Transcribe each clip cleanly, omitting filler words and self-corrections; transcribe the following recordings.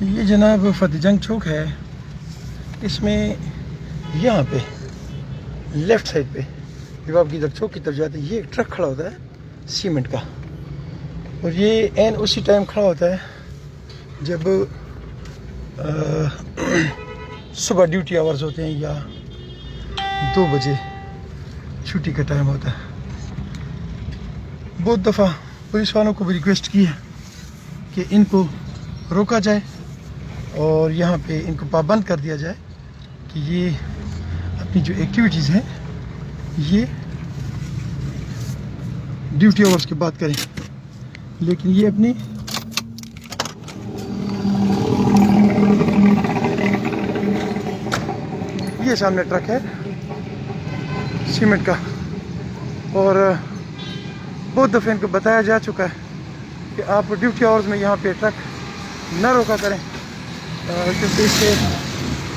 یہ جناب فتح جنگ چوک ہے. اس میں یہاں پہ لیفٹ سائڈ پہ جب آپ کی ادھر چوک کی طرف جاتے ہیں یہ ایک ٹرک کھڑا ہوتا ہے سیمنٹ کا, اور یہ این اسی ٹائم کھڑا ہوتا ہے جب صبح ڈیوٹی آورز ہوتے ہیں یا 2 بجے چھٹی کا ٹائم ہوتا ہے. بہت دفعہ پولیس والوں کو بھی ریکویسٹ کی ہے کہ ان کو روکا جائے اور یہاں پہ ان کو پابند کر دیا جائے کہ یہ اپنی جو ایکٹیویٹیز ہیں یہ ڈیوٹی آورز کی بات کریں, لیکن یہ اپنی یہ سامنے ٹرک ہے سیمنٹ کا, اور بہت دفعہ ان کو بتایا جا چکا ہے کہ آپ ڈیوٹی آورز میں یہاں پہ ٹرک نہ روکا کریں کیونکہ اس سے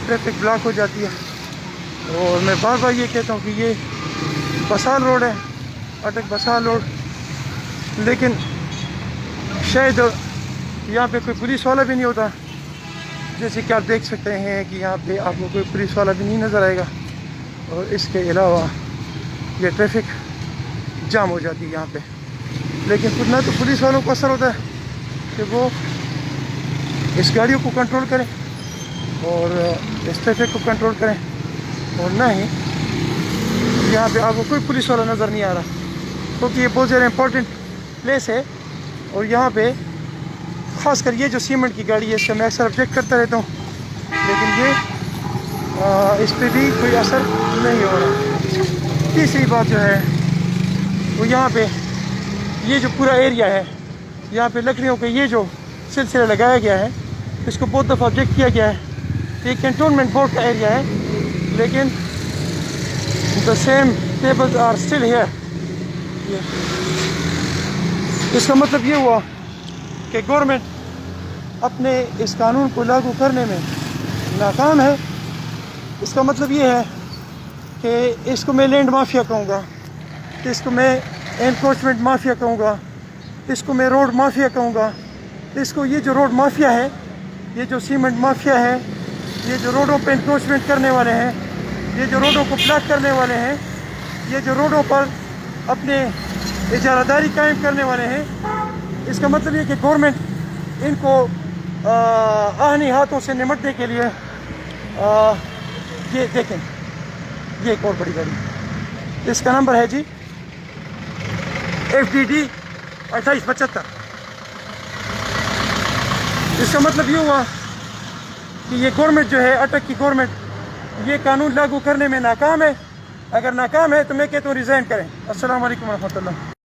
ٹریفک بلاک ہو جاتی ہے. اور میں بار بار یہ کہتا ہوں کہ یہ بسال روڈ ہے, اٹک بسال روڈ, لیکن شاید یہاں پہ کوئی پولیس والا بھی نہیں ہوتا, جیسے کہ آپ دیکھ سکتے ہیں کہ یہاں پہ آپ کو کوئی پولیس والا بھی نہیں نظر آئے گا. اور اس کے علاوہ یہ ٹریفک جام ہو جاتی ہے یہاں پہ. لیکن خود نہ تو پولیس والوں کو اثر ہوتا ہے کہ وہ اس گاڑیوں کو کنٹرول کریں اور اس ٹریفک کو کنٹرول کریں, اور نہ ہی یہاں پہ آپ کو کوئی پولیس والا نظر نہیں آ رہا, کیونکہ یہ بہت زیادہ امپورٹنٹ پلیس ہے. اور یہاں پہ خاص کر یہ جو سیمنٹ کی گاڑی ہے اس کا میں اکثر آبجیکٹ کرتا رہتا ہوں, لیکن یہ اس پہ بھی کوئی اثر نہیں ہو رہا. تیسری بات جو ہے وہ یہاں پہ یہ جو پورا ایریا ہے یہاں پہ لکڑیوں کے یہ جو سلسلہ لگایا گیا ہے اس کو بہت دفعہ آبجیکٹ کیا گیا ہے. یہ کنٹونمنٹ بورڈ کا ایریا ہے, لیکن the same tables are still here. اس کا مطلب یہ ہوا کہ گورنمنٹ اپنے اس قانون کو لاگو کرنے میں ناکام ہے. اس کا مطلب یہ ہے کہ اس کو میں لینڈ مافیا کہوں گا, اس کو میں انکروچمنٹ مافیا کہوں گا, اس کو میں روڈ مافیا کہوں گا. اس کو یہ جو روڈ مافیا ہے, یہ جو سیمنٹ مافیا ہے, یہ جو روڈوں پہ انکروچمنٹ کرنے والے ہیں, یہ جو روڈوں کو بلاک کرنے والے ہیں, یہ جو روڈوں پر اپنے اجارہ داری قائم کرنے والے ہیں, اس کا مطلب یہ کہ گورنمنٹ ان کو آہنی ہاتھوں سے نمٹنے کے لیے یہ دیکھیں یہ ایک اور بڑی گاڑی, اس کا نمبر ہے جی FDD 2875. اس کا مطلب یہ ہوا کہ یہ گورنمنٹ جو ہے اٹک کی گورنمنٹ یہ قانون لاگو کرنے میں ناکام ہے. اگر ناکام ہے تو میں کہتا ہوں ریزائن کریں. السلام علیکم ورحمۃ اللہ.